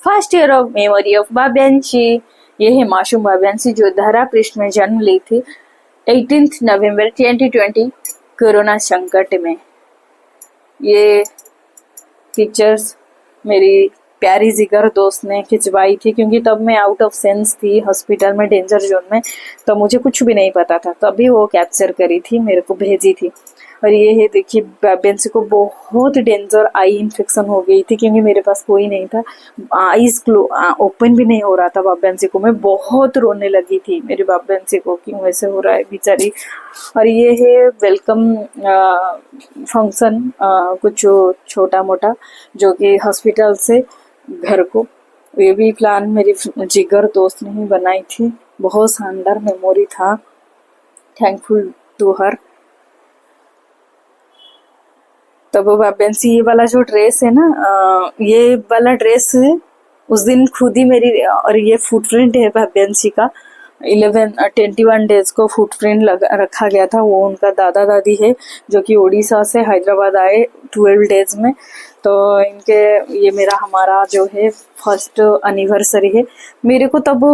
First year of memory of भाब्यांशी। ये है मासूम भाब्यांशी जो धरा पृष्ठ में जन्म ली थी 18 नवंबर 2020 कोरोना संकट में। ये पिक्चर्स मेरी प्यारी जिगर दोस्त ने खिंचवाई थी, क्योंकि तब मैं आउट ऑफ सेंस थी, हॉस्पिटल में डेंजर जोन में, तो मुझे कुछ भी नहीं पता था। तभी वो कैप्चर करी थी, मेरे को भेजी थी। और ये है देखिए, भाब्यांशी को बहुत डेंजर आई इन्फेक्शन हो गई थी, क्योंकि मेरे पास कोई नहीं था। आईज ओपन भी नहीं हो रहा था भाब्यांशी को। मैं बहुत रोने लगी थी मेरी भाब्यांशी को, क्यों ऐसे हो रहा है बेचारी। और ये है वेलकम फंक्शन, कुछ छोटा मोटा जो कि हॉस्पिटल से घर को। ये भी प्लान मेरी जिगर दोस्त ने ही बनाई थी। बहुत शानदार मेमोरी था, थैंकफुल टू हर। तो वो भाब्यांशी ये वाला जो ड्रेस है ना, ये वाला ड्रेस है उस दिन खुद ही मेरी, और ये फुटप्रिंट है भाब्यांशी का। 21 डेज को फुटप्रिंट रखा गया था। वो उनका दादा दादी है जो कि उड़ीसा से हैदराबाद आए 12 डेज में। तो इनके ये हमारा जो है फर्स्ट एनिवर्सरी है। मेरे को तब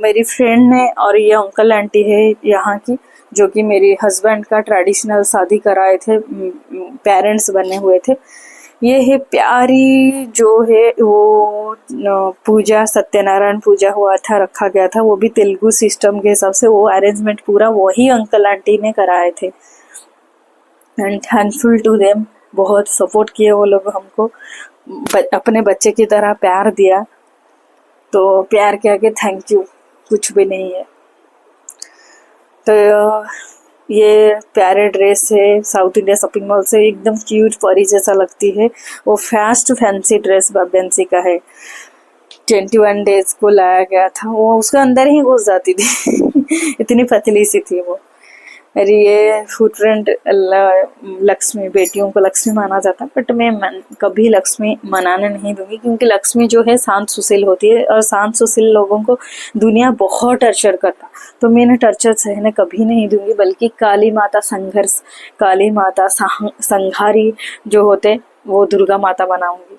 मेरी फ्रेंड ने और ये अंकल आंटी है यहाँ की, जो कि मेरे हस्बैंड का ट्रेडिशनल शादी कराए थे, पेरेंट्स बने हुए थे। ये है प्यारी जो है वो पूजा, सत्यनारायण पूजा हुआ था, रखा गया था, वो भी तेलुगु सिस्टम के हिसाब से। वो अरेंजमेंट पूरा वही अंकल आंटी ने कराए थे। एंड थैंकफुल टू देम, बहुत सपोर्ट किए वो लोग हमको, अपने बच्चे की तरह प्यार दिया। तो प्यार के आगे थैंक यू कुछ भी नहीं है। तो ये प्यारे ड्रेस है, साउथ इंडिया शॉपिंग मॉल से, एकदम क्यूट परी जैसा लगती है। वो फास्ट फैंसी ड्रेस भाब्यांशी का है। 21 डेज को लाया गया था, वो उसके अंदर ही घुस जाती थी इतनी पतली सी थी वो। अरे ये फुटप्रिंट लक्ष्मी, बेटियों को लक्ष्मी माना जाता है, बट मैं कभी लक्ष्मी मनाने नहीं दूंगी, क्योंकि लक्ष्मी जो है शांत सुशील होती है, और शांत सुशील लोगों को दुनिया बहुत टर्चर करता। तो मैं इन्हें टर्चर सहने कभी नहीं दूंगी, बल्कि काली माता संघर्ष, काली माता संहारी जो होते, वो दुर्गा माता बनाऊंगी।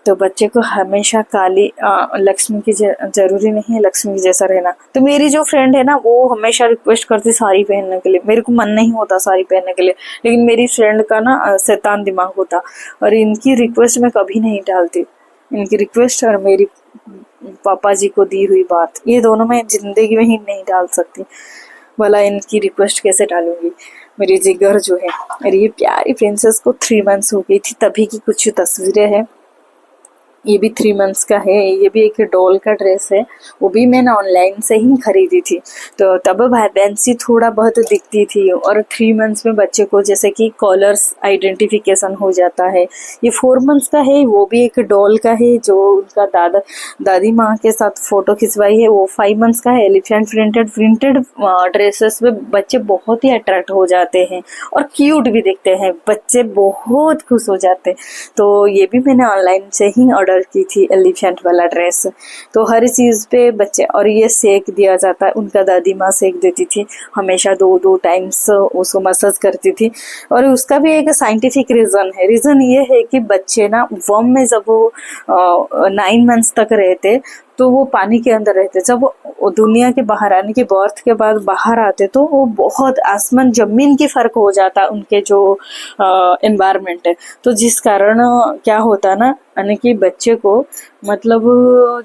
तो बच्चे को हमेशा काली लक्ष्मी की जरूरी नहीं है लक्ष्मी की जैसा रहना। तो मेरी जो फ्रेंड है ना, वो हमेशा रिक्वेस्ट करती साड़ी पहनने के लिए। मेरे को मन नहीं होता साड़ी पहनने के लिए, लेकिन मेरी फ्रेंड का ना शैतान दिमाग होता, और इनकी रिक्वेस्ट मैं कभी नहीं टालती। इनकी रिक्वेस्ट और मेरी पापा जी को दी हुई बात, ये दोनों मैं जिंदगी में ही नहीं डाल सकती। भला इनकी रिक्वेस्ट कैसे डालूंगी। मेरी जिगर जो है, मेरी ये प्यारी प्रिंसेस को 3 मंथ्स हो गई थी, तभी की कुछ तस्वीरें हैं। ये भी 3 मंथ्स का है। ये भी एक डॉल का ड्रेस है, वो भी मैंने ऑनलाइन से ही खरीदी थी। तो तब भाब्यांशी थोड़ा बहुत दिखती थी, और 3 मंथ्स में बच्चे को जैसे कि कॉलर्स आइडेंटिफिकेशन हो जाता है। ये 4 मंथ्स का है, वो भी एक डॉल का है जो उनका दादा दादी माँ के साथ फोटो खिंचवाई है। वो 5 मंथ्स का है। एलिफेंट प्रिंटेड ड्रेसेस में बच्चे बहुत ही अट्रैक्ट हो जाते हैं, और क्यूट भी दिखते हैं, बच्चे बहुत खुश हो जाते हैं। तो ये भी मैंने ऑनलाइन से ही ऑर्डर की थी, एलिफेंट वाला ड्रेस। तो हर चीज पे बच्चे, और ये सेक दिया जाता है, उनका दादी माँ सेक देती थी हमेशा, 2 टाइम्स उसको मसाज करती थी। और उसका भी एक साइंटिफिक रीजन है। रीजन ये है कि बच्चे ना वॉर्म में जब वो 9 मंथ्स तक रहते, तो वो पानी के अंदर रहते। जब वो दुनिया के बाहर आने के, बर्थ के बाद बाहर आते, तो वो बहुत आसमान जमीन की फर्क हो जाता उनके जो एनवायरनमेंट है। तो जिस कारण क्या होता ना, यानी कि बच्चे को, मतलब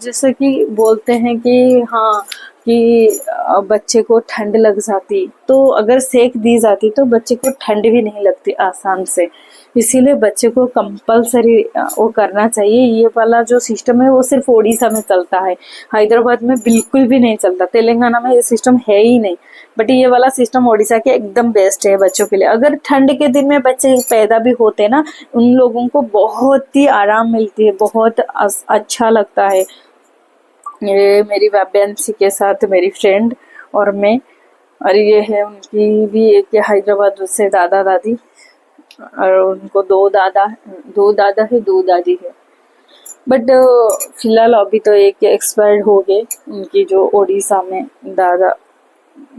जैसे कि बोलते हैं कि हाँ कि बच्चे को ठंड लग जाती, तो अगर सेक दी जाती तो बच्चे को ठंड भी नहीं लगती आसान से। इसीलिए बच्चे को कंपलसरी वो करना चाहिए। ये वाला जो सिस्टम है वो सिर्फ ओडिशा में चलता है, हैदराबाद में बिल्कुल भी नहीं चलता, तेलंगाना में ये सिस्टम है ही नहीं। बट ये वाला सिस्टम ओडिशा के एकदम बेस्ट है बच्चों के लिए। अगर ठंड के दिन में बच्चे पैदा भी होते ना, उन लोगों को बहुत ही आराम मिलती है, बहुत अच्छा लगता है। ये मेरी भाब्यांशी के साथ मेरी फ्रेंड और मैं, और ये है उनकी भी एक हैदराबाद से दादा दादी, और उनको 2 दादा है, 2 दादी है। बट फिलहाल अभी तो एक एक्सपायर्ड हो गए, उनकी जो ओडिशा में दादा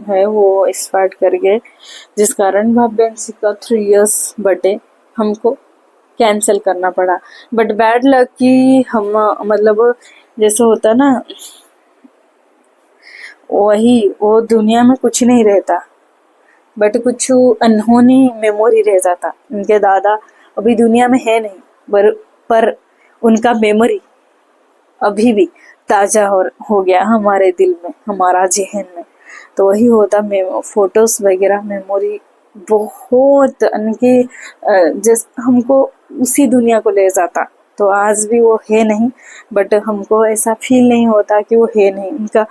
है वो एक्सपायर्ड कर गए, जिस कारण भाब्यांशी का 3 इयर्स बर्थडे हमको कैंसिल करना पड़ा। बट बैड लक कि हम मतलब जैसे होता ना, वही वो दुनिया में कुछ नहीं रहता, बट कुछ अनहोनी मेमोरी रह जाता। उनके दादा अभी दुनिया में है नहीं, पर उनका मेमोरी अभी भी ताजा हो गया हमारे दिल में, हमारा जहन में। तो वही होता, फोटोज वगैरह मेमोरी बहुत उनकी जिस हमको उसी दुनिया को ले जाता। तो आज भी वो है नहीं, बट हमको ऐसा फील नहीं होता कि वो है नहीं। उनका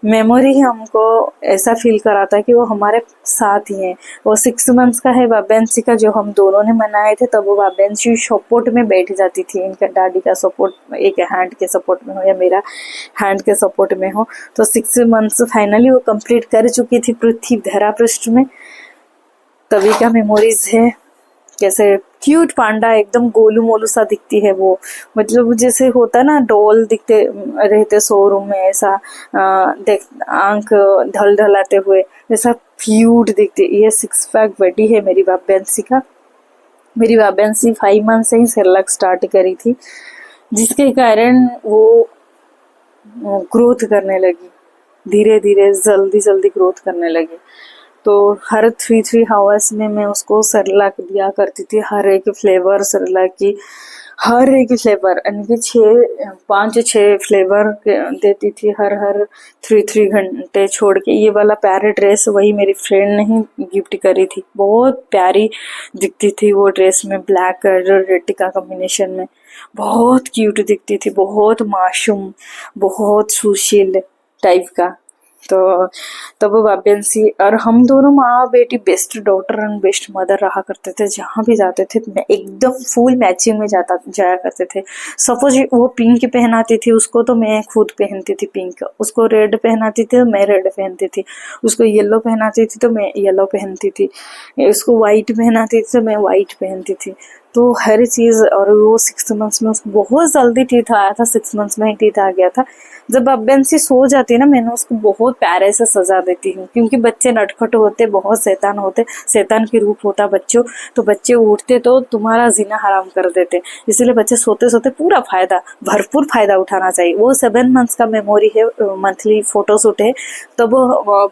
मेमोरी ही हमको ऐसा फील कराता कि वो हमारे साथ ही है। वो 6 मंथ्स का है वाब्यांशी का, जो हम दोनों ने मनाए थे, तब वो वाब्यांशी सपोर्ट में बैठ जाती थी। इनका डैडी का सपोर्ट एक हैंड के सपोर्ट में हो या मेरा हैंड के सपोर्ट में हो। तो 6 मंथ्स फाइनली वो कंप्लीट कर चुकी थी पृथ्वी धरा पृष्ठ में। तभी का मेमोरीज है। कैसे क्यूट पांडा एकदम गोलू मोलू सा दिखती है वो, मतलब जैसे होता ना डॉल दिखते रहते शोरूम में, ऐसा देख आंख ढल ढलाते हुए, ऐसा क्यूट दिखती। ये 6 पैक बड़ी है मेरी वाब्यांशी का। मेरी वाब्यांशी 5 मंथ से ही सेरेलैक स्टार्ट करी थी, जिसके कारण वो ग्रोथ करने लगी, धीरे धीरे जल्दी जल्दी ग्रोथ करने लगी। तो हर 3-3 आवर्स में मैं उसको सेरेलैक दिया करती थी, हर एक फ्लेवर सेरेलैक की, हर एक फ्लेवर यानी कि 5-6 फ्लेवर देती थी हर 3-3 घंटे छोड़ के। ये वाला प्यारे ड्रेस वही मेरी फ्रेंड ने ही गिफ्ट करी थी, बहुत प्यारी दिखती थी वो ड्रेस में, ब्लैक कलर रेड का कॉम्बिनेशन में, बहुत क्यूट दिखती थी, बहुत मासूम, बहुत सुशील टाइप का। तो तब वो वाब्यांशी और हम दोनों माँ बेटी best daughter and best mother रहा करते थे। जहाँ भी जाते थे एकदम फुल मैचिंग में जाया करते थे। सपोज वो पिंक पहनाती थी उसको, तो मैं खुद पहनती थी पिंक। उसको रेड पहनाती थी तो मैं रेड पहनती थी। उसको येलो पहनाती थी तो मैं येलो पहनती थी। उसको व्हाइट पहनाती थी तो मैं व्हाइट पहनती थी। तो हर चीज़। और वो 6 मंथ्स में उसको बहुत जल्दी टीथ आया था, 6 मंथ्स में ही टीथ आ गया था। जब वाब्यांशी सो जाती है ना, मैंने उसको बहुत प्यारे से सजा देती हूँ, क्योंकि बच्चे नटखट होते, बहुत शैतान होते, शैतान के रूप होता बच्चों। तो बच्चे उठते तो तुम्हारा जीना हराम कर देते, इसलिए बच्चे सोते सोते पूरा भरपूर फायदा उठाना चाहिए। वो 7 मंथ्स का मेमोरी है, मंथली फोटोशूट है। तब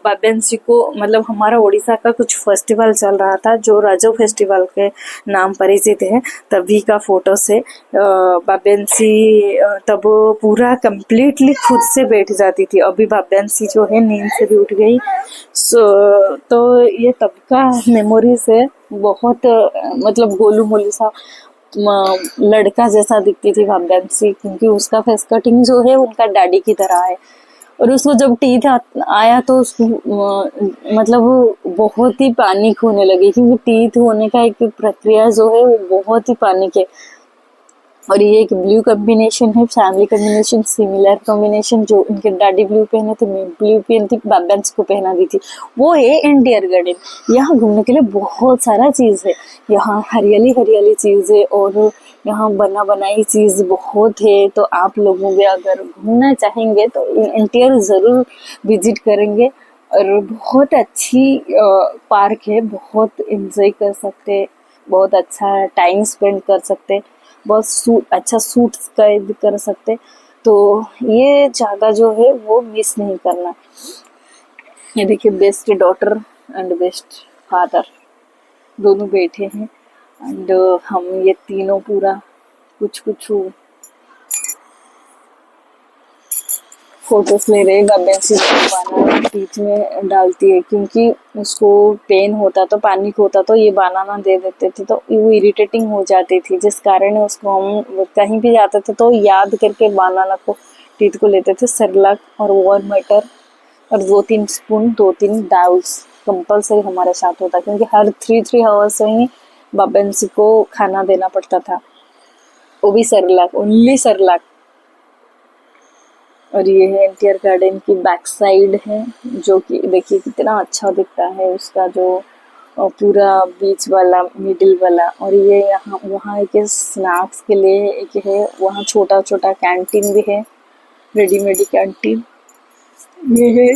वाब्यांशी को मतलब हमारा उड़ीसा का कुछ फेस्टिवल चल रहा था, जो रजो फेस्टिवल के नाम परिचित है। तभी का फोटो से वाब्यांशी तब पूरा कंप्लीटली खुद से बैठ जाती थी। अभी वाब्यांशी जो है नींद से भी उठ गई। तो ये तब का मेमोरीज है। बहुत मतलब गोलू मोलू सा लड़का जैसा दिखती थी वाब्यांशी, क्योंकि उसका फेस कटिंग जो है उनका डैडी की तरह है। और उसको जब टीथ आया तो उसको मतलब बहुत ही पैनिक होने लगी, क्योंकि टीथ होने का एक प्रक्रिया जो है वो बहुत ही पैनिक है। और ये एक ब्लू कॉम्बिनेशन है, फैमिली कॉम्बिनेशन, सिमिलर कॉम्बिनेशन। जो उनके डैडी ब्लू पहने थे, मैं ब्लू पहनी थी, वाब्यांशी को पहना दी थी। वो है इंडियर गार्डन। यहाँ घूमने के लिए बहुत सारा चीज़ है। यहाँ हरियाली हरियाली चीज़ है, और यहाँ बना बनाई चीज़ बहुत है। तो आप लोगों भी अगर घूमना चाहेंगे तो इंडियर ज़रूर विजिट करेंगे। और बहुत अच्छी पार्क है, बहुत एंजॉय कर सकते, बहुत अच्छा टाइम स्पेंड कर सकते, बहुत अच्छा सूट कैद कर सकते। तो ये जगह जो है वो मिस नहीं करना। ये देखिए, best daughter and best father दोनों बैठे हैं। एंड हम ये तीनों पूरा कुछ कुछ फोटोज ले रहे। वाब्यांशी बनाना बीच में डालती है, क्योंकि उसको पेन होता तो पैनिक होता तो ये बनाना दे देते थे, तो वो इरिटेटिंग हो जाती थी, जिस कारण उसको हम कहीं भी जाते थे तो याद करके बनाना को टीथ को लेते थे। सेरेलैक और वार्म वाटर और 2-3 स्पून 2-3 डाउल्स कंपल्सरी हमारे साथ होता, क्योंकि हर 3-3 आवर्स से ही वाब्यांशी को खाना देना पड़ता था, वो भी सेरेलैक, ओनली सेरेलैक। और ये है इंडियर गार्डन की बैक साइड है, जो कि देखिए कितना अच्छा दिखता है उसका जो पूरा बीच वाला मिडिल वाला। और ये यहाँ वहाँ एक स्नैक्स के लिए एक है, वहाँ छोटा छोटा कैंटीन भी है, रेडीमेड कैंटीन। ये है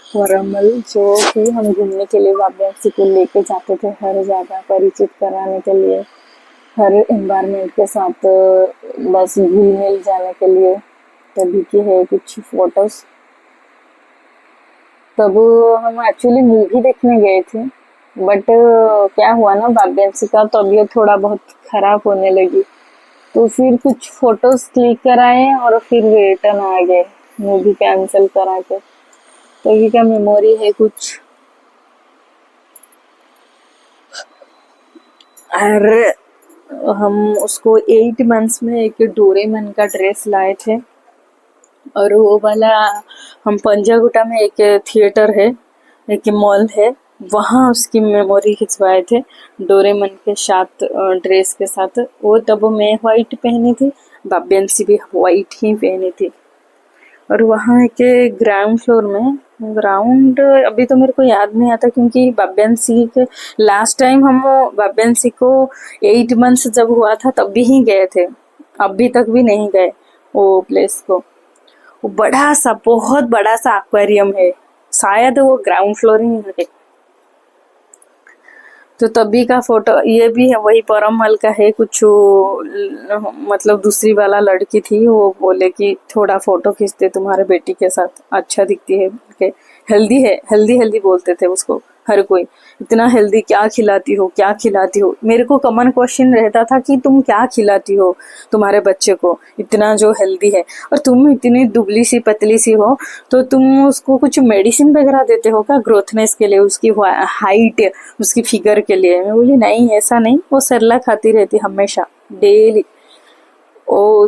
वरमल, जो कि हम घूमने के लिए वाब्यांशी को लेके जाते थे हर जगह परिचित कराने के लिए। हर एनवायरनमेंट के साथ बस घुल मिल जाने के लिए तभी की है कुछ फोटोज। तब हम एक्चुअली मूवी देखने गए थे, बट क्या हुआ ना, भाग्यंशी का तबीयत थोड़ा बहुत खराब होने लगी, तो फिर कुछ फोटोज क्लिक कराए और फिर रिटर्न आ गए मूवी कैंसिल करा के। तो ये क्या मेमोरी है कुछ। और हम उसको 8 मंथ्स में एक डोरेमन का ड्रेस लाए थे, और वो वाला हम पंजागुट्टा में एक थिएटर है, एक मॉल है, वहाँ उसकी मेमोरी खिंचवाए थे डोरेमन के साथ, ड्रेस के साथ। वो तब मैं वाइट पहनी थी, बाब्यांशी भी वाइट ही पहनी थी। और वहाँ के ग्राउंड फ्लोर में, ग्राउंड अभी तो मेरे को याद नहीं आता, क्योंकि बाब्यांशी के लास्ट टाइम हम बाब्यांशी को 8 मंथ्स जब हुआ था तब भी ही गए थे, अभी तक भी नहीं गए वो प्लेस को। वो बड़ा सा, बहुत बड़ा सा एक्वेरियम है, शायद वो ग्राउंड फ्लोर ही है। तो तभी का फोटो ये भी है, वही परमल का है कुछ मतलब दूसरी वाला लड़की थी, वो बोले कि थोड़ा फोटो खींचते तुम्हारे बेटी के साथ, अच्छा दिखती है के, हेल्दी है, हेल्दी हेल्दी बोलते थे उसको हर कोई, इतना हेल्दी क्या खिलाती हो, क्या खिलाती हो। मेरे को कॉमन क्वेश्चन रहता था कि तुम क्या खिलाती हो तुम्हारे बच्चे को, इतना जो हेल्दी है, और तुम इतनी दुबली सी पतली सी हो, तो तुम उसको कुछ मेडिसिन वगैरह देते हो क्या ग्रोथनेस के लिए, उसकी हाइट, उसकी फिगर के लिए। मैं बोली नहीं, ऐसा नहीं, वो सरला खाती रहती हमेशा, डेली। वो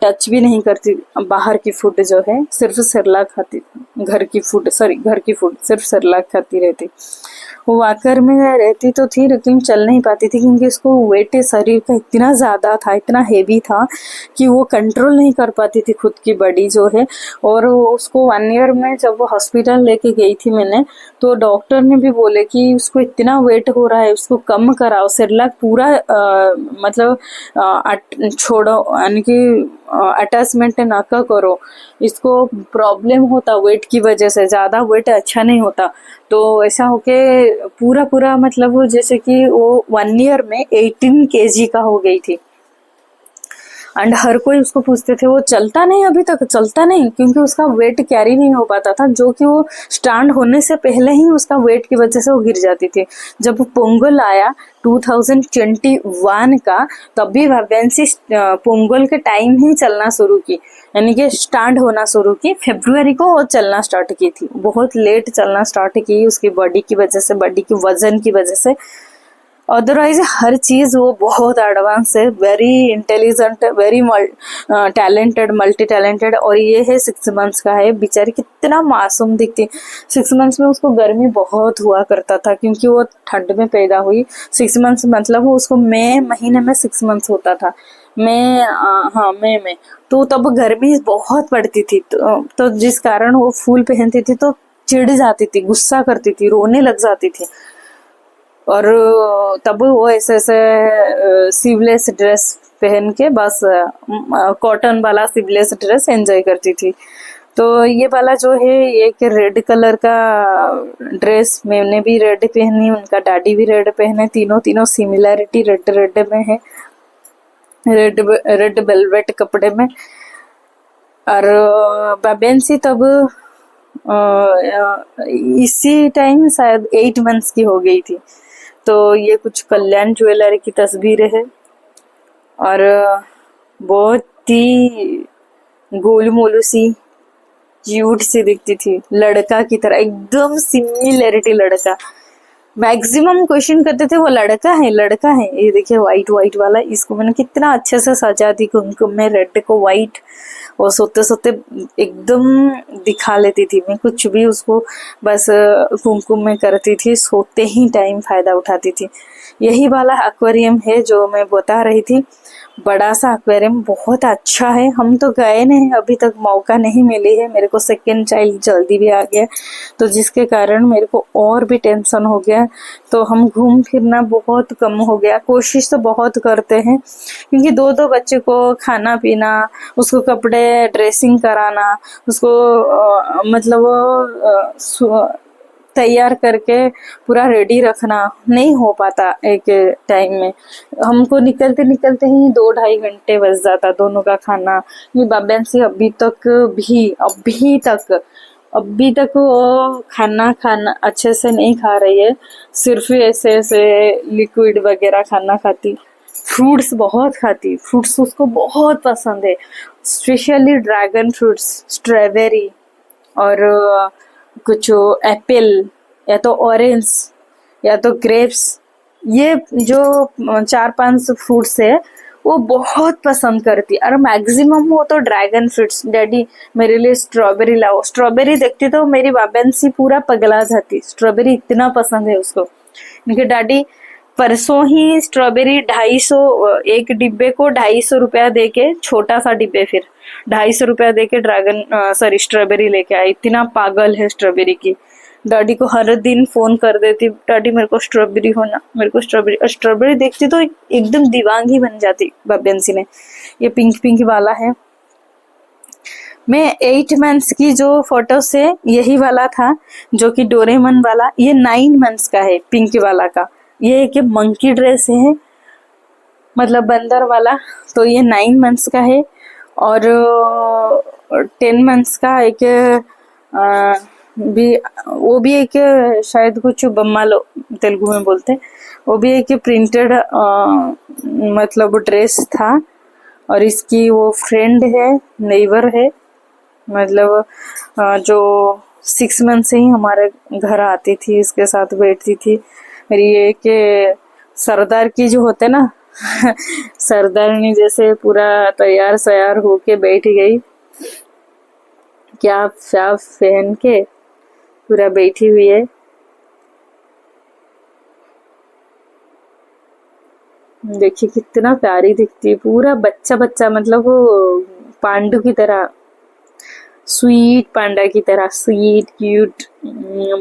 टच भी नहीं करती बाहर की फूड जो है, सिर्फ सेरेलैक खाती, घर की फूड, सॉरी घर की फूड सिर्फ सेरेलैक खाती रहती। वो वॉकर में रहती तो थी, लेकिन चल नहीं पाती थी, क्योंकि उसको वेट शरीर का इतना ज़्यादा था, इतना हेवी था कि वो कंट्रोल नहीं कर पाती थी खुद की बॉडी जो है। और उसको 1 ईयर में जब वो हॉस्पिटल लेके गई थी मैंने, तो डॉक्टर ने भी बोले कि उसको इतना वेट हो रहा है, उसको कम कराओ, सेरेलैक पूरा मतलब छोड़ो, यानी कि अटैचमेंट ना करो, इसको प्रॉब्लम होता वेट की वजह से, ज़्यादा वेट अच्छा नहीं होता। तो ऐसा होके पूरा पूरा मतलब जैसे कि वो 1 ईयर में 18 kg का हो गई थी। एंड हर कोई उसको पूछते थे, वो चलता नहीं, अभी तक चलता नहीं, क्योंकि उसका वेट कैरी नहीं हो पाता था, जो कि वो स्टैंड होने से पहले ही उसका वेट की वजह से वो गिर जाती थी। जब पोंगल आया 2021 का, तब भी वैकेंसी पोंगल के टाइम ही चलना शुरू की, यानी कि स्टैंड होना शुरू की। फरवरी को वो चलना स्टार्ट की थी, बहुत लेट चलना स्टार्ट की उसकी बॉडी की वजह से, बॉडी की वजन की वजह से। अदरवाइज हर चीज वो बहुत एडवांस है, very intelligent, very talented, multi talented. और ये है 6 मंथ्स का है, बेचारी कितना मासूम दिखती। 6 मंथ्स में उसको गर्मी बहुत हुआ करता था, क्योंकि वो ठंड में पैदा हुई। 6 मंथ्स मतलब उसको मई महीने में 6 मंथ्स होता था, मई, हाँ मई में। तो तब गर्मी बहुत पड़ती थी, तो जिस कारण वो फूल पहनती थी तो चिढ़ जाती थी, गुस्सा करती थी, रोने लग जाती थी। और तब वो ऐसे ऐसे स्लीवलेस ड्रेस पहन के, बस कॉटन वाला स्लीवलेस ड्रेस एंजॉय करती थी। तो ये वाला जो है, एक रेड कलर का ड्रेस, मैंने भी रेड पहनी, उनका डैडी भी रेड पहने, तीनों तीनों सिमिलैरिटी रेड रेड में है, रेड रेड वेलवेट कपड़े में। और बाबेंसी तब इसी टाइम शायद 8 मंथ्स की हो गई थी। तो ये कुछ कल्याण ज्वेलरी की तस्वीरें है, और बहुत ही गोलू मोलू सी, क्यूट सी दिखती थी, लड़का की तरह, एकदम सिमिलैरिटी लड़का। मैक्सिमम क्वेश्चन करते थे वो लड़का है, लड़का है। ये देखिए व्हाइट व्हाइट वाला, इसको मैंने कितना अच्छे से सजा दी, कुमकुम में रेड को व्हाइट, और सोते सोते एकदम दिखा लेती थी मैं कुछ भी उसको, बस कुमकुम में करती थी, सोते ही टाइम फायदा उठाती थी। यही वाला एक्वेरियम है जो मैं बता रही थी, बड़ा सा एक्वेरियम, बहुत अच्छा है। हम तो गए नहीं, अभी तक मौका नहीं मिली है, मेरे को सेकेंड चाइल्ड जल्दी भी आ गया, तो जिसके कारण मेरे को और भी टेंशन हो गया। तो हम घूम फिरना बहुत कम हो गया, कोशिश तो बहुत करते हैं, क्योंकि दो दो बच्चे को खाना पीना, उसको कपड़े ड्रेसिंग कराना, उसको मतलब तैयार करके पूरा रेडी रखना नहीं हो पाता एक टाइम में। हमको निकलते निकलते ही 2-2.5 घंटे बच जाता दोनों का खाना। ये बाबेंसी अभी तक वो खाना खाना अच्छे से नहीं खा रही है, सिर्फ ऐसे ऐसे लिक्विड वगैरह खाना खाती। फ्रूट्स बहुत खाती, फ्रूट्स उसको बहुत पसंद है, स्पेशली ड्रैगन फ्रूट्स, स्ट्रॉबेरी और कुछ एप्पल या तो ऑरेंज या तो ग्रेप्स। ये जो 4-5 फ्रूट्स है वो बहुत पसंद करती। और मैक्सिमम वो तो ड्रैगन फ्रूट्स, डैडी मेरे लिए स्ट्रॉबेरी लाओ। स्ट्रॉबेरी देखती तो मेरी बाबेंसी पूरा पगला जाती, स्ट्रॉबेरी इतना पसंद है उसको। इनके डैडी परसों ही स्ट्रॉबेरी 250, एक डिब्बे को 250 रुपया दे के, छोटा सा डिब्बे, फिर 250 रुपया दे के स्ट्रॉबेरी लेके आई। इतना पागल है स्ट्रॉबेरी की। डैडी को हर दिन फोन कर देती, डैडी मेरे को स्ट्रॉबेरी होना, मेरे को स्ट्रॉबेरी। और स्ट्रॉबेरी देखती तो एकदम दीवांगी बन जाती बाबेंसी ने। ये पिंक पिंक वाला है। मैं 8 मंथ्स की जो फोटोस है यही वाला था, जो कि डोरेमन वाला। ये 9 मंथ्स का है पिंक वाला का। ये एक मंकी ड्रेस है, मतलब बंदर वाला, तो ये 9 मंथ्स का है। और 10 मंथ्स का एक भी, वो भी एक शायद कुछ बम्मालो तेलुगु में बोलते, वो भी एक प्रिंटेड मतलब ड्रेस था। और इसकी वो फ्रेंड है, नेबर है, मतलब जो 6 मंथ से ही हमारे घर आती थी, इसके साथ बैठती थी। मेरी ये कि सरदार की जो होते ना सरदारनी जैसे पूरा तैयार सयार होके बैठ गई, क्या शाफ पहन के पूरा बैठी हुई है। देखिए कितना प्यारी दिखती है, पूरा बच्चा बच्चा, मतलब वो पांडू की तरह, स्वीट पांडा की तरह, स्वीट क्यूट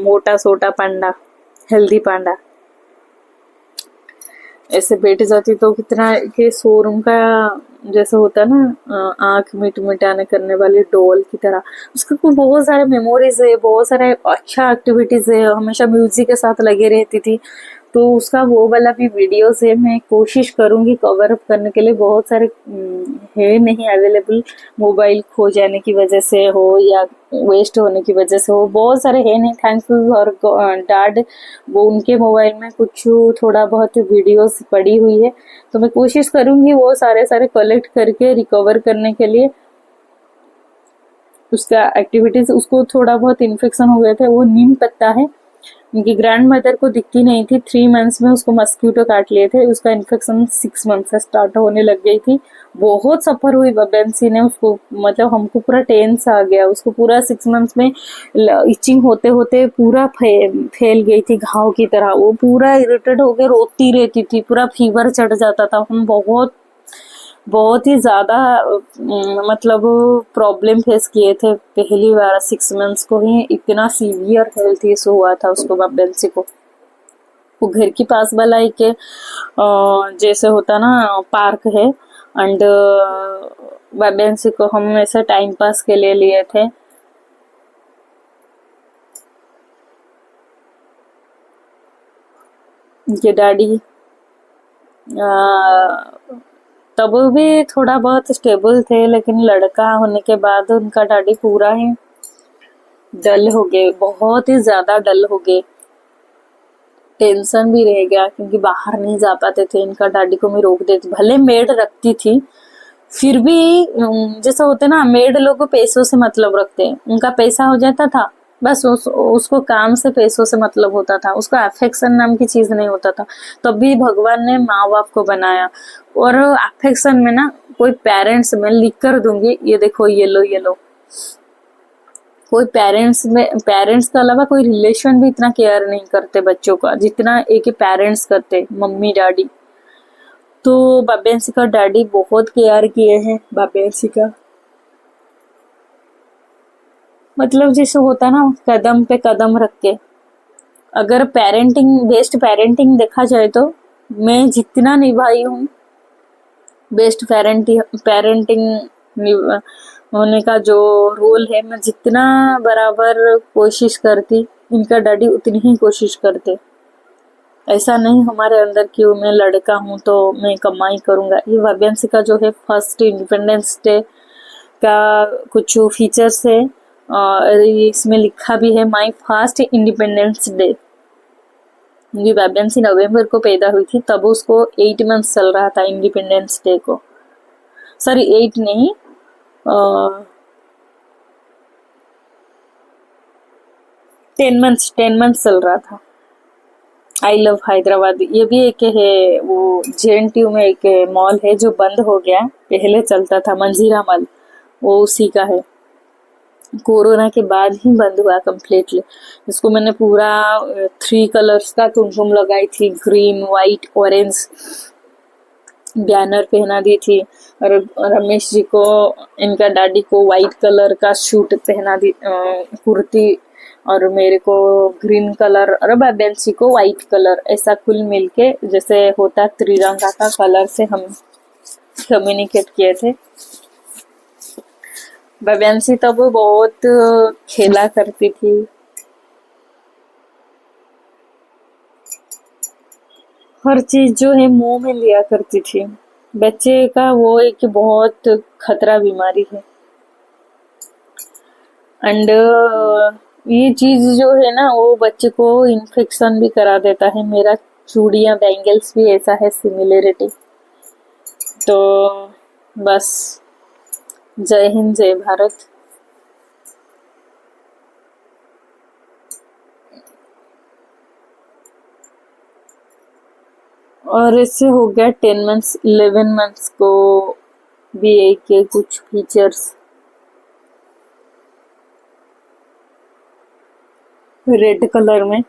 मोटा सोटा पांडा, हेल्दी पांडा। ऐसे बैठ जाती तो कितना के शोरूम का जैसे होता ना, आंख मिट मिटाने करने वाली डॉल की तरह। उसके कुछ बहुत सारे मेमोरीज है, बहुत सारे अच्छा एक्टिविटीज है, हमेशा म्यूजिक के साथ लगे रहती थी। तो उसका वो वाला भी वीडियोस है, मैं कोशिश करूंगी कवर अप करने के लिए। बहुत सारे है नहीं अवेलेबल, मोबाइल खो जाने की वजह से हो या वेस्ट होने की वजह से हो, बहुत सारे है नहीं। थैंक्स और डैड, वो उनके मोबाइल में कुछ थोड़ा बहुत वीडियोस पड़ी हुई है, तो मैं कोशिश करूंगी वो सारे सारे कलेक्ट करके रिकवर करने के लिए। उसका एक्टिविटीज, उसको थोड़ा बहुत इन्फेक्शन हो गए थे, वो नीम पत्ता है, उनकी ग्रैंड मदर को दिखती नहीं थी, 3 मंथ्स में उसको मस्क्यूटो काट लिए थे। उसका इन्फेक्शन 6 मंथ से स्टार्ट होने लग गई थी। बहुत सफर हुई बाबेंसी ने उसको, मतलब हमको पूरा टेंस आ गया। उसको पूरा 6 मंथ्स में इचिंग होते होते पूरा फैल गई थी घाव की तरह। वो पूरा इरिटेट होकर रोती रहती थी, पूरा फीवर चढ़ जाता था। हम बहुत ही ज्यादा मतलब प्रॉब्लम फेस किए थे पहली बार। 6 मंथ्स को ही इतना सीवियर हेल्थ इशू हुआ था उसको, बाबेंसी को। वो घर के पास वाला एक जैसे होता ना पार्क है, एंड बाबेंसी को हम ऐसे टाइम पास के लिए लिए थे। ये डैडी तब भी थोड़ा बहुत स्टेबल थे, लेकिन लड़का होने के बाद उनका डैडी पूरा ही डल हो गए, बहुत ही ज्यादा डल हो गए। टेंशन भी रह गया क्योंकि बाहर नहीं जा पाते थे। इनका डैडी को मैं रोक देती, भले मेड रखती थी, फिर भी जैसा होता है ना, मेड लोग पैसों से मतलब रखते हैं। उनका पैसा हो जाता था बस, उसको काम से पैसों से मतलब होता था, उसको अफेक्शन नाम की चीज नहीं होता था। तब भी भगवान ने माँ बाप को बनाया। और अफेक्शन में ना, कोई पेरेंट्स में लिख कर दूंगी, ये देखो ये लो। कोई पेरेंट्स के अलावा कोई रिलेशन भी इतना केयर नहीं करते बच्चों का जितना एक पेरेंट्स करते, मम्मी डैडी। तो बाबेंसी का डैडी बहुत केयर किए हैं बाबेंसी का, मतलब जैसे होता ना कदम पे कदम रख के। अगर बेस्ट पेरेंटिंग देखा जाए तो मैं जितना निभाई हूँ बेस्ट पेरेंटिंग होने का जो रोल है, मैं जितना बराबर कोशिश करती इनका डैडी उतनी ही कोशिश करते। ऐसा नहीं हमारे अंदर कि मैं लड़का हूँ तो मैं कमाई करूँगा। ये वाब्यांशी का जो है फर्स्ट इंडिपेंडेंस डे का कुछ फीचर्स है और इसमें लिखा भी है माई फर्स्ट इंडिपेंडेंस डे। क्योंकि वाब्यांशी नवंबर को पैदा हुई थी, तब उसको 8 मंथ्स चल रहा था इंडिपेंडेंस डे को। सॉरी 8 नहीं, 10 मंथ्स चल रहा था। आई लव हैदराबाद ये भी एक है, वो JNTU में एक मॉल है जो बंद हो गया, पहले चलता था मंजीरा मॉल, वो उसी का है। कोरोना के बाद ही बंद हुआ कम्प्लीटली। इसको मैंने पूरा 3 कलर्स का कुमकुम लगाई थी, ग्रीन, वाइट, ऑरेंज, बैनर पहना दी थी। और रमेश जी को, इनका डैडी को वाइट कलर का सूट पहना दी, कुर्ती, और मेरे को ग्रीन कलर और वाब्यांशी को वाइट कलर, ऐसा कुल मिलके जैसे होता त्रिरंगा का कलर से हम कम्युनिकेट किए थे। वाब्यांशी तब बहुत खेला करती थी। हर चीज जो है मुंह में लिया करती थी। बच्चे का वो एक बहुत खतरा बीमारी है। एंड ये चीज जो है ना वो बच्चे को इन्फेक्शन भी करा देता है। मेरा चूड़ियाँ बैंगल्स भी ऐसा है सिमिलरिटी। तो बस, जय हिंद जय भारत। और इससे हो गया 10 मंथ्स। 11 मंथ्स को भी एक के कुछ फीचर्स रेड कलर में।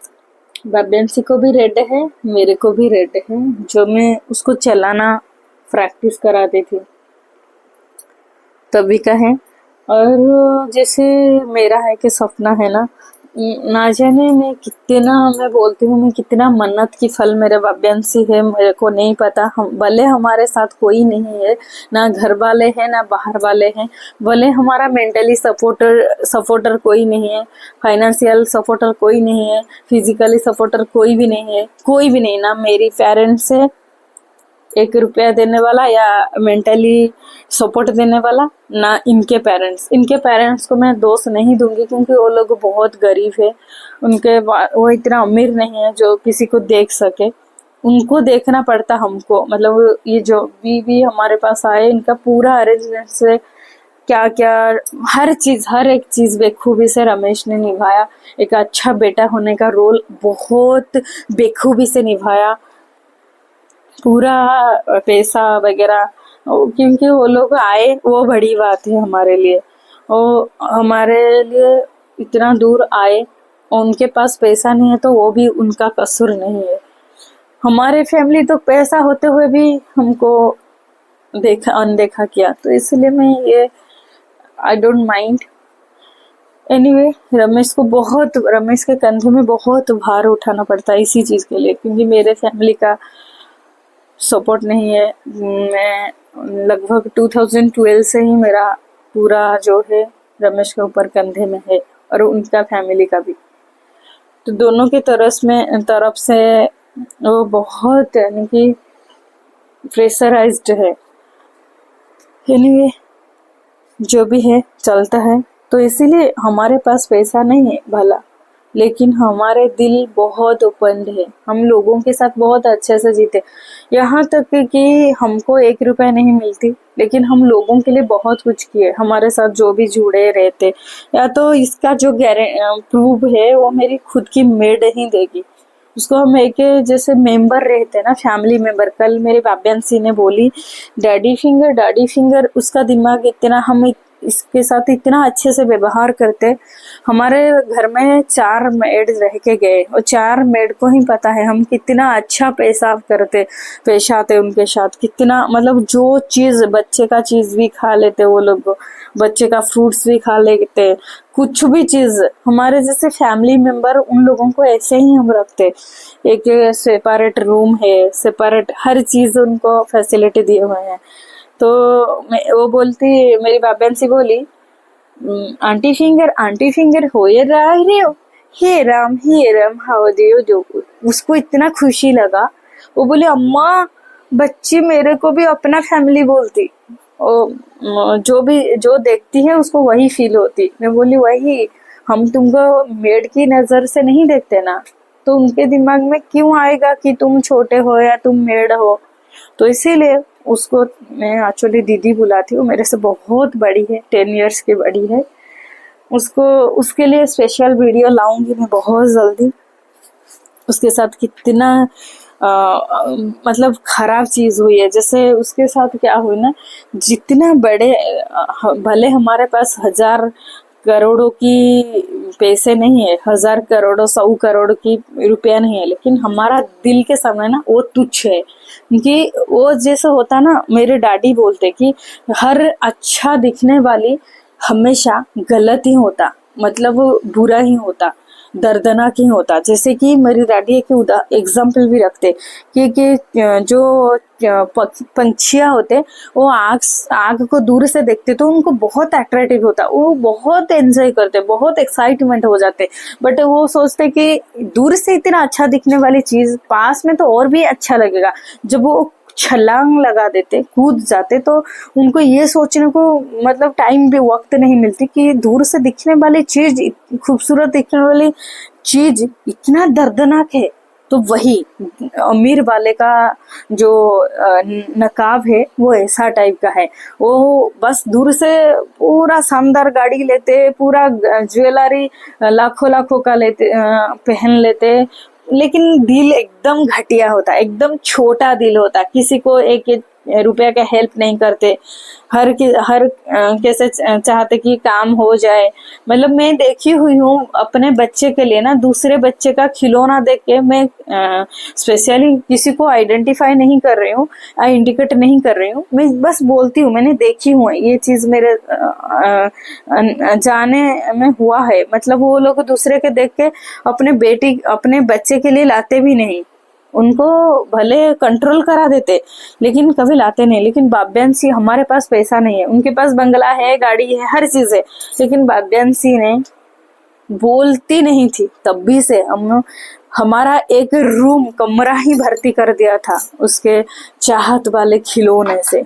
वाब्यांशी को भी रेड है, मेरे को भी रेड है, जो मैं उसको चलाना प्रैक्टिस कराती थी तभी का है। और जैसे मेरा है कि सपना है ना जाने मैं बोलती हूँ मैं कितना मन्नत की फल मेरे वाब्यांशी है, मेरे को नहीं पता। हम भले हमारे साथ कोई नहीं है, ना घर वाले हैं ना बाहर वाले हैं, भले हमारा मेंटली सपोर्टर कोई नहीं है, फाइनेंशियल सपोर्टर कोई नहीं है, फिजिकली सपोर्टर कोई भी नहीं है, कोई भी नहीं, ना मेरी पेरेंट्स है 1 रुपया देने वाला या मेंटली सपोर्ट देने वाला, ना इनके पेरेंट्स को मैं दोष नहीं दूंगी क्योंकि वो लोग बहुत गरीब है। वो इतना अमीर नहीं है जो किसी को देख सके। उनको देखना पड़ता हमको, मतलब ये जो भी हमारे पास आए इनका पूरा अरेंजमेंट से क्या क्या हर एक चीज बेखूबी से रमेश ने निभाया। एक अच्छा बेटा होने का रोल बहुत बेखूबी से निभाया। पूरा पैसा वगैरह, क्योंकि वो लोग आए वो बड़ी बात है हमारे लिए। वो हमारे लिए इतना दूर आए, उनके पास पैसा नहीं है तो वो भी उनका कसूर नहीं है। हमारे फैमिली तो पैसा होते हुए भी हमको अनदेखा किया, तो इसलिए मैं ये I don't mind. Anyway, Ramesh के कंधे में बहुत भार उठाना पड़ता है इसी चीज के लिए, क्योंकि मेरे फैमिली का सपोर्ट नहीं है। मैं लगभग 2012 से ही मेरा पूरा जो है रमेश के ऊपर कंधे में है और उनका फैमिली का भी। तो दोनों की तरफ से वो बहुत यानी कि प्रेशराइज्ड है। एनीवे, जो भी है चलता है। तो इसीलिए हमारे पास पैसा नहीं है भला, लेकिन हमारे दिल बहुत ओपन है। हम लोगों के साथ बहुत अच्छे से जीते, यहाँ तक कि हमको 1 रुपया नहीं मिलती, लेकिन हम लोगों के लिए बहुत कुछ किए। हमारे साथ जो भी जुड़े रहते, या तो इसका जो प्रूफ है वो मेरी खुद की मेड ही देगी। उसको हम एक जैसे मेंबर रहते ना, फैमिली मेंबर। कल मेरे वाब्यांशी ने बोली डैडी फिंगर, उसका दिमाग इतना, हम इसके साथ इतना अच्छे से व्यवहार करते। हमारे घर में 4 मेड रह के गए और 4 मेड को ही पता है हम कितना अच्छा पेश आते उनके साथ। कितना मतलब जो चीज बच्चे का चीज भी खा लेते वो लोग, बच्चे का फ्रूट्स भी खा लेते, कुछ भी चीज। हमारे जैसे फैमिली मेंबर उन लोगों को ऐसे ही हम रखते। एक सेपरेट रूम है, सेपरेट हर चीज उनको फैसिलिटी दिए हुए हैं। तो वो बोलती, मेरी वाब्यांशी बोली आंटी फिंगर हो ये रहा है रे, हे Ram how do you do. उसको इतना खुशी लगा, वो बोले अम्मा बच्ची मेरे को भी अपना फैमिली बोलती, जो भी जो देखती है उसको वही फील होती। मैं बोली वही, हम तुमको मेड की नजर से नहीं देखते ना, तो उनके दिमाग में क्यों आएगा कि तुम छोटे हो या तुम मेड हो। तो इसीलिए उसको मैं एक्चुअली दीदी बुलाती हूँ, मेरे से बहुत बड़ी है, 10 years की बड़ी है। उसको उसके लिए स्पेशल वीडियो लाऊंगी मैं बहुत जल्दी। उसके साथ कितना मतलब खराब चीज हुई है, जैसे उसके साथ क्या हुई ना, जितना बड़े भले हमारे पास 1000 करोड़ों की पैसे नहीं है, 1000 करोड़ 100 करोड़ की रुपया नहीं है, लेकिन हमारा दिल के सामने ना वो तुच्छ है। क्योंकि वो जैसे होता ना, मेरे डैडी बोलते कि हर अच्छा दिखने वाली हमेशा गलत ही होता, मतलब बुरा ही होता, दर्दनाक ही होता। जैसे कि मेरी डैडी एक एग्जाम्पल भी रखते कि जो पंछियां होते, वो आग को दूर से देखते तो उनको बहुत अट्रैक्टिव होता, वो बहुत एंजॉय करते, बहुत एक्साइटमेंट हो जाते। बट वो सोचते कि दूर से इतना अच्छा दिखने वाली चीज पास में तो और भी अच्छा लगेगा। जब वो छलांग लगा देते, कूद जाते, तो उनको ये सोचने को मतलब टाइम भी, वक्त नहीं मिलती कि दूर से दिखने वाली चीज, खूबसूरत दिखने वाली चीज इतना दर्दनाक है। तो वही अमीर वाले का जो नकाब है वो ऐसा टाइप का है। वो बस दूर से पूरा शानदार गाड़ी लेते, पूरा ज्वेलरी लाखों लाखों का लेते, पहन लेते, लेकिन दिल एकदम घटिया होता, एकदम छोटा दिल होता, किसी को एक रुपया का हेल्प नहीं करते। हर कैसे चाहते कि काम हो जाए। मतलब मैं देखी हुई हूँ अपने बच्चे के लिए ना, दूसरे बच्चे का खिलौना देख के मैं स्पेशली किसी को आइडेंटिफाई नहीं कर रही हूँ, इंडिकेट नहीं कर रही हूँ, मैं बस बोलती हूँ मैंने देखी हूँ ये चीज, मेरे जाने में हुआ है। मतलब वो लोग दूसरे के देख के अपने बच्चे के लिए लाते भी नहीं, उनको भले कंट्रोल करा देते लेकिन कभी लाते नहीं। लेकिन बाब्यांशी, हमारे पास पैसा नहीं है, उनके पास बंगला है, गाड़ी है, हर चीज है, लेकिन बाब्यांशी ने बोलती नहीं थी तब भी से हम हमारा एक रूम कमरा ही भर्ती कर दिया था उसके चाहत वाले खिलौने से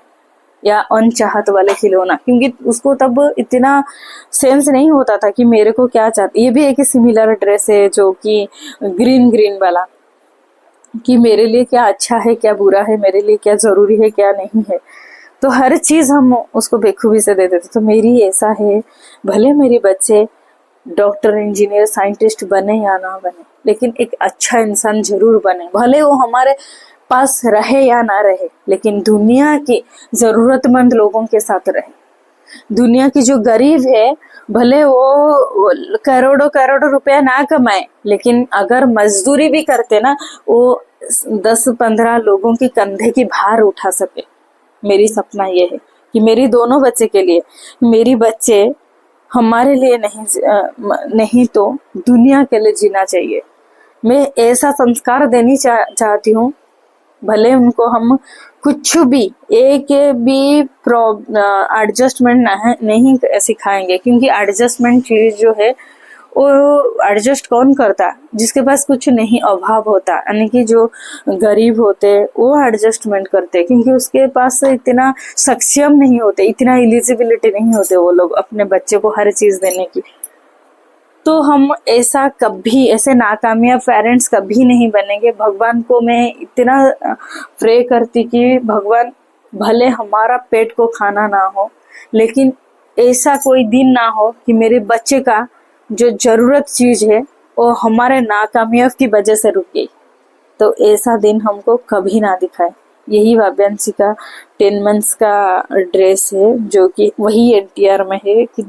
या अनचाहत वाले खिलौना। क्योंकि उसको तब इतना सेंस नहीं होता था कि मेरे को क्या चाहती। ये भी एक सिमिलर ड्रेस है जो कि ग्रीन ग्रीन वाला, कि मेरे लिए क्या अच्छा है क्या बुरा है, मेरे लिए क्या जरूरी है क्या नहीं है। तो हर चीज हम उसको बेखूबी से दे देते। तो मेरी ऐसा है, भले मेरे बच्चे डॉक्टर इंजीनियर साइंटिस्ट बने या ना बने, लेकिन एक अच्छा इंसान जरूर बने। भले वो हमारे पास रहे या ना रहे, लेकिन दुनिया की जरूरतमंद लोगों के साथ रहे। दुनिया की जो गरीब है, भले वो करोड़ों करोड़ों रुपया ना कमाए, लेकिन अगर मजदूरी भी करते ना, वो 10-15 लोगों की कंधे की भार उठा सके। मेरी सपना ये है कि मेरी दोनों बच्चे के लिए, मेरी बच्चे हमारे लिए नहीं तो दुनिया के लिए जीना चाहिए। मैं ऐसा संस्कार देनी चाहती हूँ। भले उनको हम कुछ भी एक भी एडजस्टमेंट नहीं सिखाएंगे, क्योंकि एडजस्टमेंट चीज जो है वो एडजस्ट कौन करता, जिसके पास कुछ नहीं अभाव होता, यानी कि जो गरीब होते वो एडजस्टमेंट करते, क्योंकि उसके पास इतना सक्षम नहीं होते, इतना एलिजिबिलिटी नहीं होते वो लोग अपने बच्चे को हर चीज देने की। तो हम ऐसे नाकामयाब पेरेंट्स कभी नहीं बनेंगे। भगवान को मैं इतना प्रे करती कि भगवान भले हमारा पेट को खाना ना हो, लेकिन ऐसा कोई दिन ना हो कि मेरे बच्चे का जो जरूरत चीज है वो हमारे नाकामयाब की वजह से रुके। तो ऐसा दिन हमको कभी ना दिखाए। यही वाब्यांशी का 10 months का ड्रेस है, जो कि वही NTR में है कि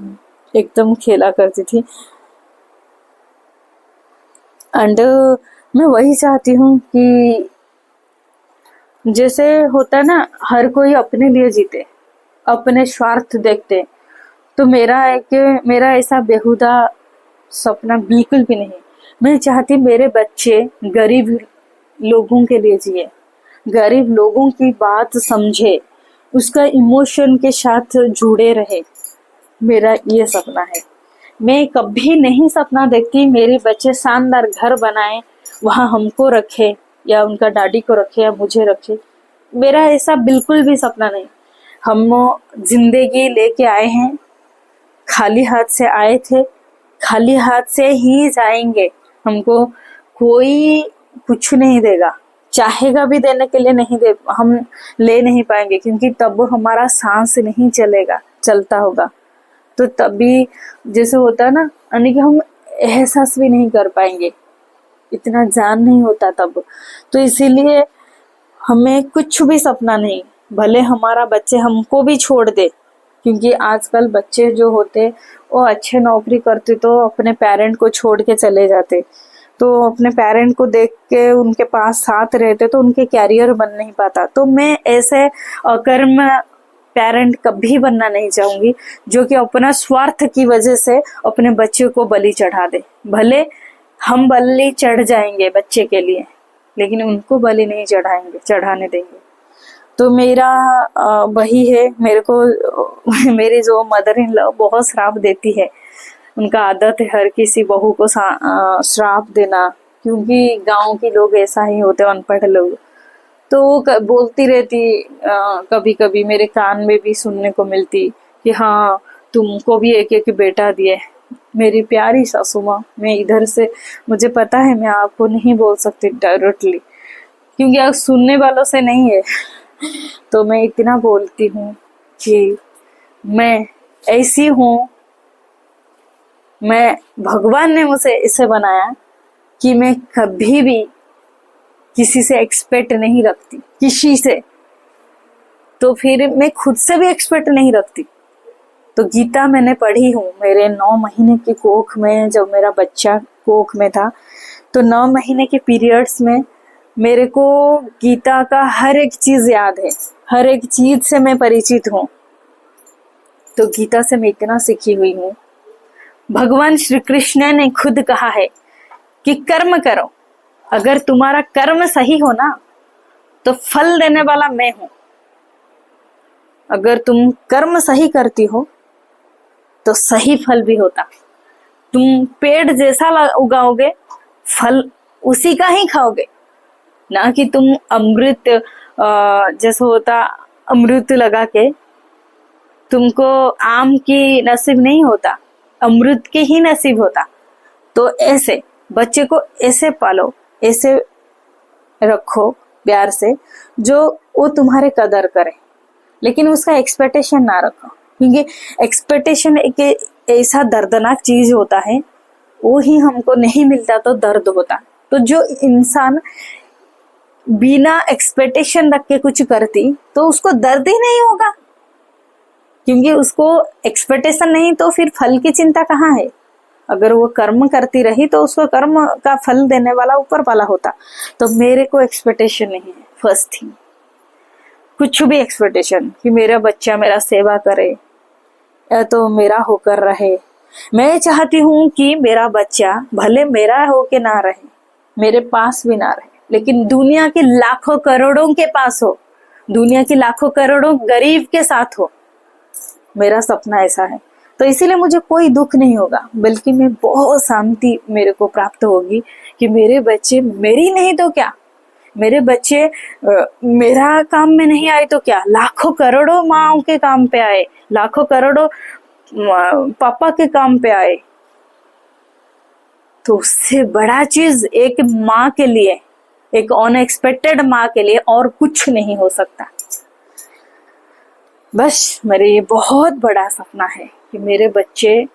एकदम खेला करती थी। एंड मैं वही चाहती हूँ कि जैसे होता ना, हर कोई अपने लिए जीते, अपने स्वार्थ देखते। तो मेरा ऐसा बेहुदा सपना बिल्कुल भी नहीं। मैं चाहती मेरे बच्चे गरीब लोगों के लिए जिए, गरीब लोगों की बात समझे, उसका इमोशन के साथ जुड़े रहे। मेरा ये सपना है। मैं कभी नहीं सपना देखती मेरे बच्चे शानदार घर बनाए, वहां हमको रखे या उनका डैडी को रखे या मुझे रखे। मेरा ऐसा बिल्कुल भी सपना नहीं। हम जिंदगी लेके आए हैं, खाली हाथ से आए थे, खाली हाथ से ही जाएंगे। हमको कोई कुछ नहीं देगा, चाहेगा भी देने के लिए नहीं दे, हम ले नहीं पाएंगे, क्योंकि तब हमारा सांस नहीं चलता होगा। तो तभी जैसे होता है ना, यानी कि हम एहसास भी नहीं कर पाएंगे, इतना जान नहीं होता तब। तो इसीलिए हमें कुछ भी सपना नहीं, भले हमारा बच्चे हमको भी छोड़ दे, क्योंकि आजकल बच्चे जो होते वो अच्छे नौकरी करते तो अपने पेरेंट को छोड़ के चले जाते, तो अपने पेरेंट को देख के उनके पास साथ रहते तो उनके कैरियर बन नहीं पाता। तो मैं ऐसे अकर्म पेरेंट कभी बनना नहीं चाहूंगी जो कि अपना स्वार्थ की वजह से अपने बच्चे को बलि चढ़ा दे। भले हम बलि चढ़ जाएंगे बच्चे के लिए, लेकिन उनको बलि नहीं चढ़ाने देंगे। तो मेरा वही है, मेरे को मेरी जो मदर इन लॉ बहुत श्राप देती है, उनका आदत है हर किसी बहू को श्राप देना, क्योंकि गांव के लोग ऐसा ही होते, अनपढ़ लोग। तो वो बोलती रहती, कभी कभी मेरे कान में भी सुनने को मिलती कि हाँ तुमको भी एक एक बेटा दिए। मेरी प्यारी सासू माँ, मैं इधर से, मुझे पता है मैं आपको नहीं बोल सकती डायरेक्टली, क्योंकि आप सुनने वालों से नहीं है, तो मैं इतना बोलती हूँ कि मैं ऐसी हूँ, मैं भगवान ने मुझे इसे बनाया कि मैं कभी भी किसी से एक्सपेक्ट नहीं रखती, किसी से, तो फिर मैं खुद से भी एक्सपेक्ट नहीं रखती। तो गीता मैंने पढ़ी हूँ, मेरे 9 महीने की कोख में, जब मेरा बच्चा कोख में था, तो 9 महीने के पीरियड्स में मेरे को गीता का हर एक चीज याद है, हर एक चीज से मैं परिचित हूँ। तो गीता से मैं इतना सीखी हुई हूँ। भगवान श्री कृष्ण ने खुद कहा है कि कर्म करो, अगर तुम्हारा कर्म सही हो ना तो फल देने वाला मैं हूं। अगर तुम कर्म सही करती हो तो सही फल भी होता। तुम पेड़ जैसा उगाओगे, फल उसी का ही खाओगे, ना कि तुम अमृत जैसा होता, अमृत लगा के तुमको आम की नसीब नहीं होता, अमृत के ही नसीब होता। तो ऐसे बच्चे को ऐसे पालो, ऐसे रखो प्यार से, जो वो तुम्हारे कदर करे, लेकिन उसका एक्सपेक्टेशन ना रखो, क्योंकि एक्सपेक्टेशन एक ऐसा दर्दनाक चीज होता है, वो ही हमको नहीं मिलता तो दर्द होता। तो जो इंसान बिना एक्सपेक्टेशन रख के कुछ करती तो उसको दर्द ही नहीं होगा, क्योंकि उसको एक्सपेक्टेशन नहीं, तो फिर फल की चिंता कहाँ है। अगर वो कर्म करती रही तो उसको कर्म का फल देने वाला ऊपर वाला होता। तो मेरे को एक्सपेक्टेशन नहीं है, फर्स्ट थिंग, कुछ भी एक्सपेक्टेशन कि मेरा बच्चा मेरा सेवा करे या तो मेरा होकर रहे। मैं चाहती हूँ कि मेरा बच्चा भले मेरा हो के ना रहे, मेरे पास भी ना रहे, लेकिन दुनिया के लाखों करोड़ों के पास हो, दुनिया के लाखों करोड़ों गरीब के साथ हो। मेरा सपना ऐसा है। तो इसीलिए मुझे कोई दुख नहीं होगा, बल्कि मैं बहुत शांति मेरे को प्राप्त होगी कि मेरे बच्चे मेरी नहीं तो क्या, मेरे बच्चे मेरा काम में नहीं आए तो क्या, लाखों करोड़ों माँ के काम पे आए, लाखों करोड़ों पापा के काम पे आए। तो उससे बड़ा चीज एक माँ के लिए, एक अनएक्सपेक्टेड माँ के लिए और कुछ नहीं हो सकता। बस मेरे ये बहुत बड़ा सपना है कि मेरे बच्चे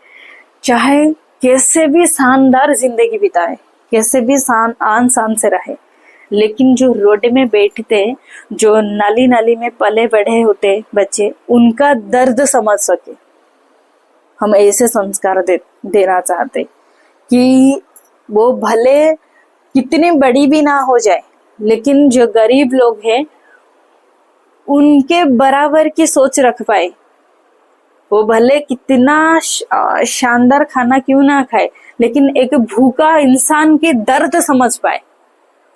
चाहे कैसे भी शानदार जिंदगी बिताए, कैसे भी आन शान से रहे, लेकिन जो रोड में बैठते, जो नाली नाली में पले बढ़े होते बच्चे, उनका दर्द समझ सके। हम ऐसे संस्कार देना चाहते कि वो भले कितनी बड़ी भी ना हो जाए, लेकिन जो गरीब लोग हैं उनके बराबर की सोच रख पाए। वो भले कितना शानदार खाना क्यों ना खाए, लेकिन एक भूखा इंसान की दर्द समझ पाए।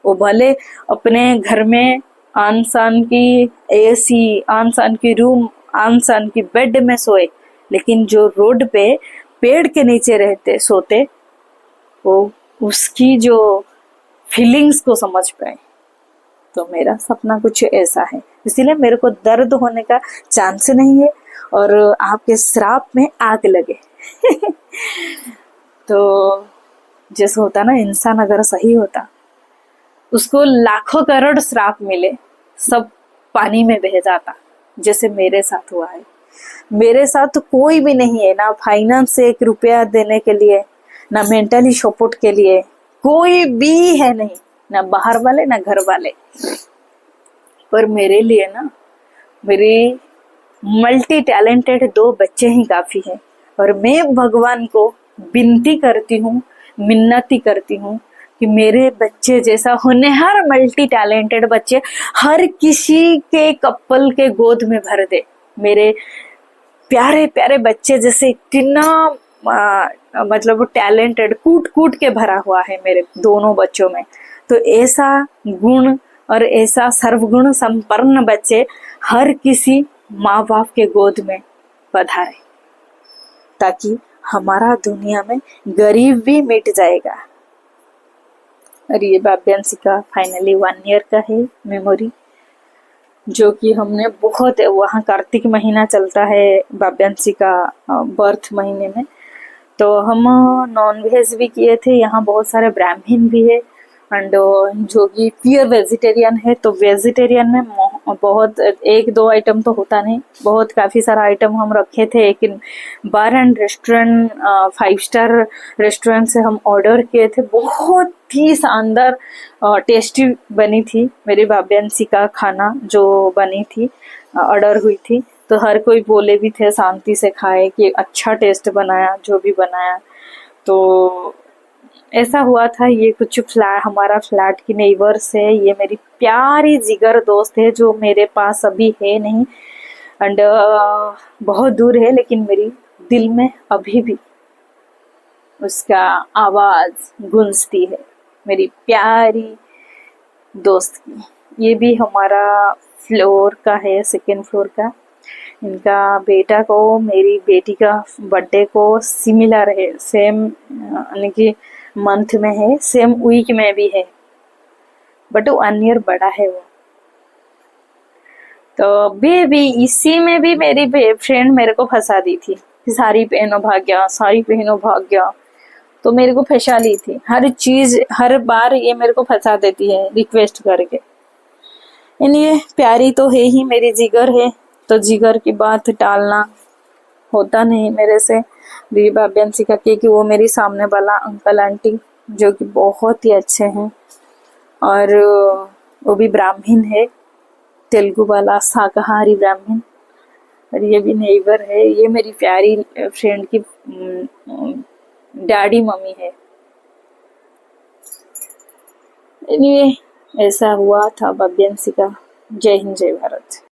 वो भले अपने घर में आनसान की एसी, आनसान की रूम, आनसान की बेड में सोए, लेकिन जो रोड पे पेड़ के नीचे रहते सोते, वो उसकी जो फीलिंग्स को समझ पाए। तो मेरा सपना कुछ ऐसा है, इसीलिए मेरे को दर्द होने का चांस नहीं है और आपके श्राप में आग लगे। तो जैसे होता ना, इंसान अगर सही होता, उसको लाखों करोड़ श्राप मिले, सब पानी में बह जाता, जैसे मेरे साथ हुआ है। मेरे साथ तो कोई भी नहीं है, ना फाइनेंस से 1 रुपया देने के लिए, ना मेंटली सपोर्ट के लिए, कोई भी है नहीं, ना बाहर वाले ना घर वाले। पर मेरे लिए ना, मेरे मल्टी टैलेंटेड 2 बच्चे ही काफी हैं। और मैं भगवान को विनती करती हूँ, मिन्नती करती हूँ कि मेरे बच्चे जैसा होनहार मल्टी टैलेंटेड बच्चे हर किसी के कपल के गोद में भर दे। मेरे प्यारे प्यारे बच्चे जैसे इतना मतलब टैलेंटेड कूट कूट के भरा हुआ है मेरे दोनों बच्चों में। तो ऐसा गुण और ऐसा सर्वगुण संपन्न बच्चे हर किसी माँ बाप के गोद में पधारे, ताकि हमारा दुनिया में गरीब भी मिट जाएगा। और ये भाग्यांशी का फाइनली 1 ईयर का है मेमोरी, जो कि हमने बहुत, वहाँ कार्तिक महीना चलता है भाग्यांशी का बर्थ महीने में, तो हम नॉन वेज भी किए थे। यहाँ बहुत सारे ब्राह्मण भी है एंड जो कि प्योर वेजिटेरियन है। तो वेजिटेरियन में बहुत 1-2 आइटम तो होता नहीं, बहुत काफ़ी सारा आइटम हम रखे थे। लेकिन बार एंड रेस्टोरेंट 5 स्टार रेस्टोरेंट से हम ऑर्डर किए थे, बहुत ही शानदार टेस्टी बनी थी मेरी भाग्यांशी का खाना जो बनी थी, ऑर्डर हुई थी। तो हर कोई बोले भी थे शांति से खाए कि अच्छा टेस्ट बनाया जो भी बनाया। तो ऐसा हुआ था। ये कुछ हमारा फ्लैट की नेबर्स है, ये मेरी प्यारी जिगर दोस्त है जो मेरे पास अभी है नहीं एंड बहुत दूर है, लेकिन मेरी दिल में अभी भी उसका आवाज गूंजती है, मेरी प्यारी दोस्त की। ये भी हमारा फ्लोर का है, 2nd फ्लोर का। इनका बेटा को मेरी बेटी का बर्थडे को सिमिलर है, सेम यानी कि मंथ में है, सेम वीक में भी है, बट 1 ईयर बड़ा है वो। तो बेबी इसी में भी मेरी फ्रेंड मेरे को फंसा दी थी कि साड़ी पहनो भाग्या, साड़ी पहनो भाग्या। तो मेरे को फंसा ली थी, हर चीज हर बार ये मेरे को फंसा देती है रिक्वेस्ट करके। ये प्यारी तो है ही, मेरी जिगर है, तो जिगर की बात टालना होता नहीं मेरे से। मेरी भाग्यांशी का कि वो मेरी सामने वाला अंकल आंटी जो कि बहुत ही अच्छे हैं, और वो भी ब्राह्मण है, तेलुगु वाला शाकाहारी ब्राह्मण। और ये भी नेबर है, ये मेरी प्यारी फ्रेंड की डैडी मम्मी है। ये ऐसा हुआ था भाग्यांशी का। जय हिंद, जय भारत।